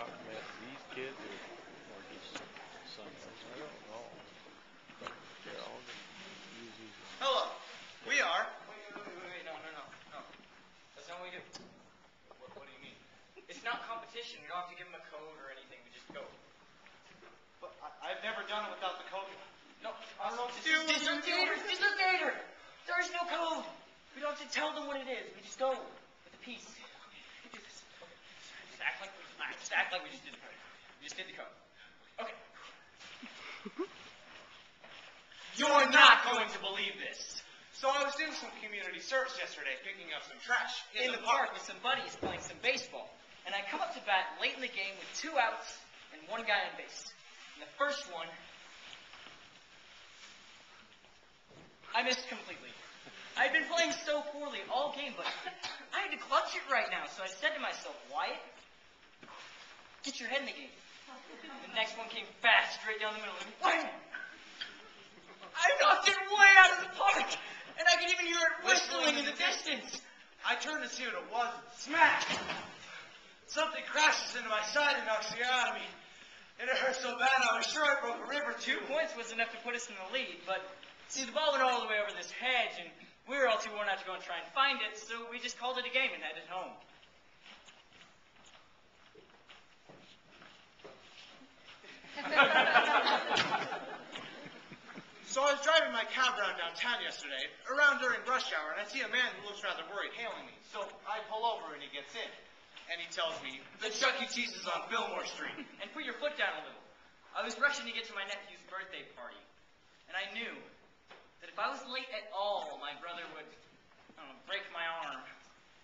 man, these kids are just something. I don't know. They're all just easy. Hello. We are. Wait, no. That's not what we do. What do you mean? It's not competition. We don't have to give them a code or anything. We just go. But I've never done it without the code. No, Dislocator. There is no code. We don't have to tell them what it is. We just go with the piece. We do this. Just act like we just did the code. We just did the code. Okay. You're not going to believe this. So I was doing some community service yesterday, picking up some trash In the park with some buddies playing some baseball. And I come up to bat late in the game with 2 outs and 1 guy on base. And the first one, I missed completely. I had been playing so poorly all game, but I had to clutch it right now. So I said to myself, Wyatt, get your head in the game. The next one came fast, straight down the middle, and wham! I knocked it way out of the park, and I could even hear it whistling in the distance. I turned to see what it was, and smack! Something crashes into my side and knocks the air out of me. And it hurt so bad, I was sure I broke a rib or 2. 2 points was enough to put us in the lead, but see, the ball went all the way over this hedge, and we were all too worn out to go and try and find it, so we just called it a game and headed home. So I was driving my cab around downtown yesterday, around during rush hour, and I see a man who looks rather worried hailing me. So I pull over and he gets in. And he tells me, the Chuck E. Cheese is on Fillmore Street. And put your foot down a little. I was rushing to get to my nephew's birthday party, and I knew that if I was late at all, my brother would, break my arm.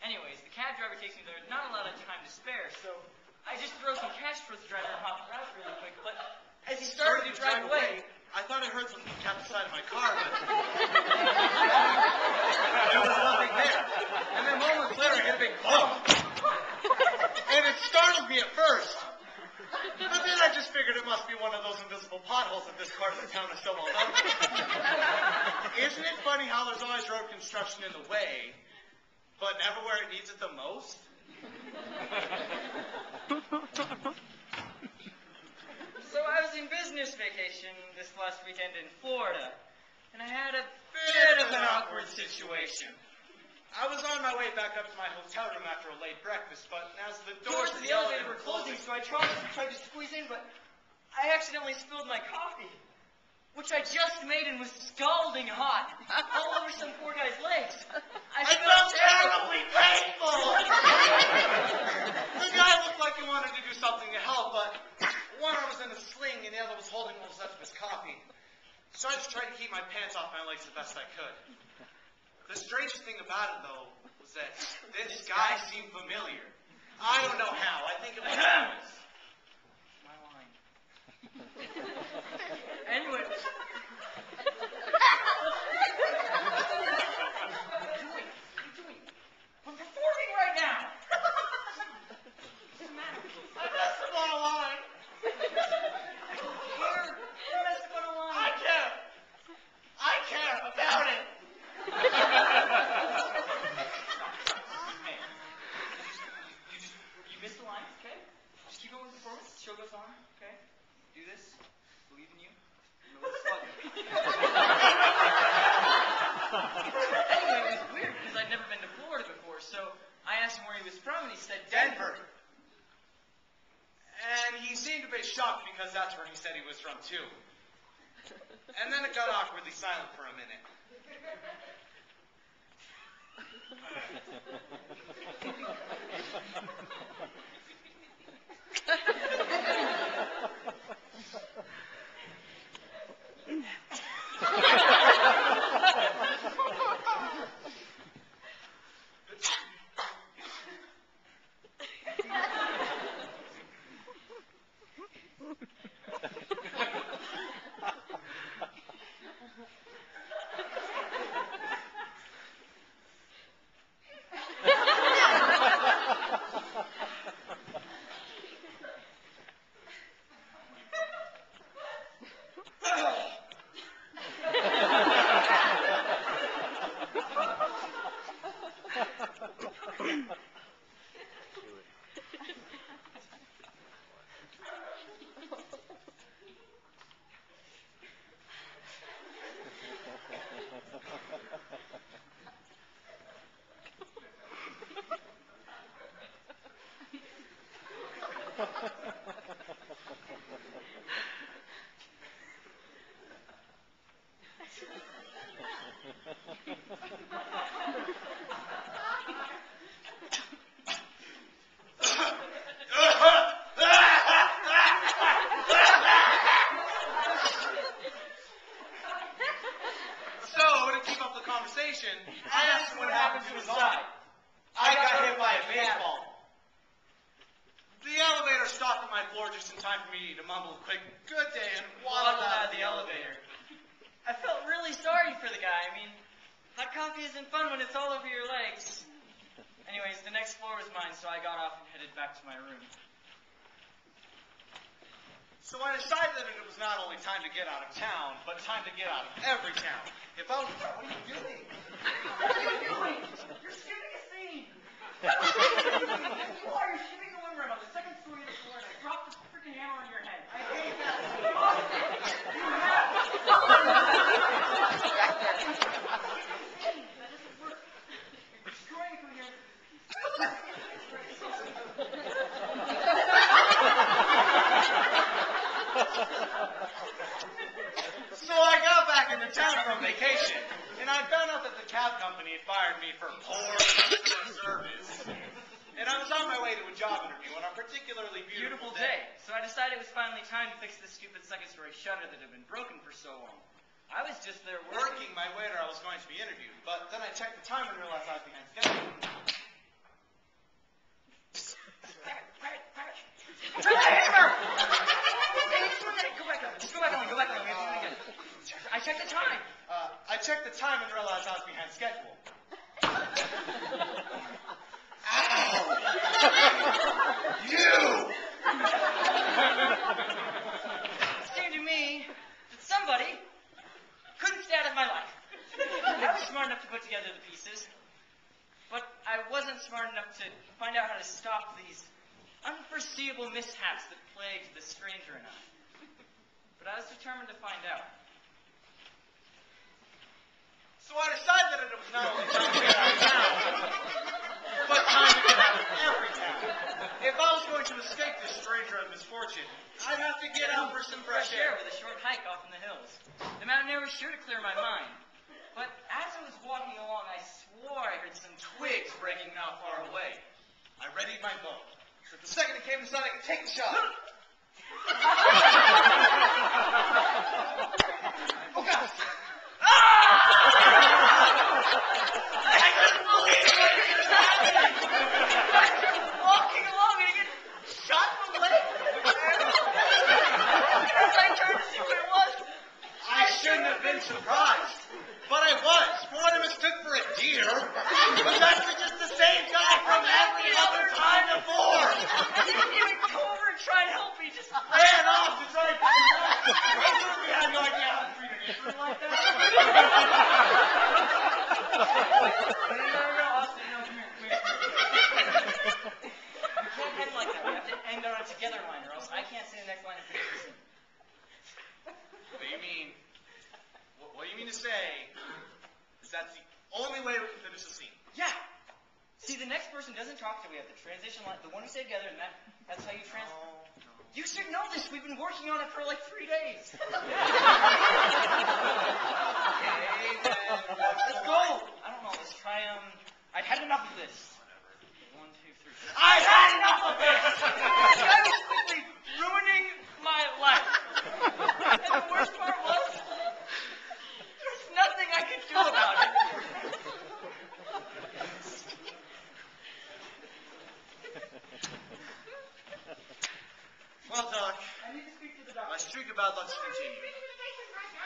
Anyways, the cab driver takes me there, not a lot of time to spare, so I just throw some cash towards the driver and hop out really quick, but as he started to drive away, I thought I heard something tap the side of my car, but there was nothing there. And then moments later, I hit a big bump. And it startled me at first. But then I just figured it must be one of those invisible potholes that this part of the town is so well known for. Isn't it funny how there's always road construction in the way, but never where it needs it the most? So I was in business vacation this last weekend in Florida, and I had a bit of an awkward situation. I was on my way back up to my hotel room after a late breakfast, but as the Doors to the elevator were closing, so I tried to squeeze in, but I accidentally spilled my coffee, which I just made and was scalding hot, all over some poor guy's legs. I felt terribly painful! The guy looked like he wanted to do something to help, but one arm was in a sling and the other was holding what was left of his coffee. So I just tried to keep my pants off my legs the best I could. The strangest thing about it, though, was that this guy seemed familiar. I don't know how. I think it was My line. Anyway. I'm performing right now. What's the matter? I messed up on a line. Here, you messed up on a line. I care about it. Hey, you missed the line, okay? Just keep going with the performance. The show goes on, okay? Do this. Believe in you. Remember the slug. Anyway, it was weird because I'd never been to Florida before, so I asked him where he was from, and he said Denver. And he seemed a bit shocked because that's where he said he was from, too. And then it got awkwardly silent for a minute. So, to keep up the conversation, I asked him what happened to his eye. I got hit by a baseball. The elevator stopped at my floor just in time for me to mumble a quick "good day" and waddle out of the elevator. I felt really sorry for the guy. I mean, hot coffee isn't fun when it's all over your legs. Anyways, the next floor was mine, so I got off and headed back to my room. So I decided that it was not only time to get out of town, but time to get out of every town. If I was... What are you doing? What are you doing? You're shooting a scene. You are. You're shooting the windrow on the second story of the floor, and I dropped the freaking hammer on your head. I hate that. You have to. That doesn't work. You're destroying it from here. So I got back into town from vacation, and I found out that the cab company had fired me for poor customer service. And I was on my way to a job interview on a particularly beautiful day. So I decided it was finally time to fix this stupid second-story shutter that had been broken for so long. I was just there Working my way where I was going to be interviewed, but then I checked the time and realized I was behind schedule. Go back on. We have to do it again. I checked the time. I checked the time and realized I was behind schedule. Ow! You! It seemed to me that somebody couldn't stay out of my life. I was smart enough to put together the pieces, but I wasn't smart enough to find out how to stop these unforeseeable mishaps that plagued the stranger and I. But I was determined to find out. So I decided that it was not only time to get out of town, but time to get out of every town. If I was going to escape this stranger of misfortune, I'd have to get out for some fresh air. With a short hike off in the hills. The mountain air was sure to clear my mind. But as I was walking along, I swore I heard some Twigs breaking not far away. I readied my bow. So the second it came inside, I could take the shot. Oh, God! I couldn't believe it! walking along and I get shot in the leg. As I turned to see what it was, I shouldn't have been surprised. But I was. For what I mistook for a deer was actually just the same guy from every other time before. I didn't even go over and try and help me. Just Ran off to try and pick him up. I certainly had no idea how to treat an intern like that. No, Austin, no, come here. We can't end like that. We have to end on a together line, or else I can't say the next line and finish the scene. What do you mean? What you mean to say is that's the only way we can finish the scene? Yeah. See, the next person doesn't talk till we have the transition line, the one we say together, and that's how you You should know this. We've been working on it for like 3 days. Okay, then Let's go. I don't know. Let's try, I've had enough of this. 1, 2, 3. I've had enough of this! This guy was quickly ruining my life. And the worst part was, there's nothing I could do about it. Well, Doc, I need to speak to the my doctor. streak of bad luck's continued.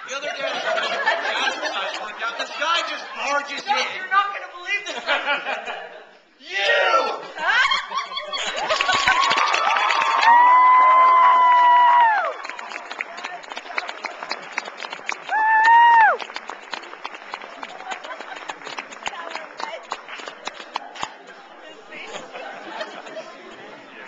The other day, the exercise worked out. This guy just barges No, in. you're not going to believe this. You!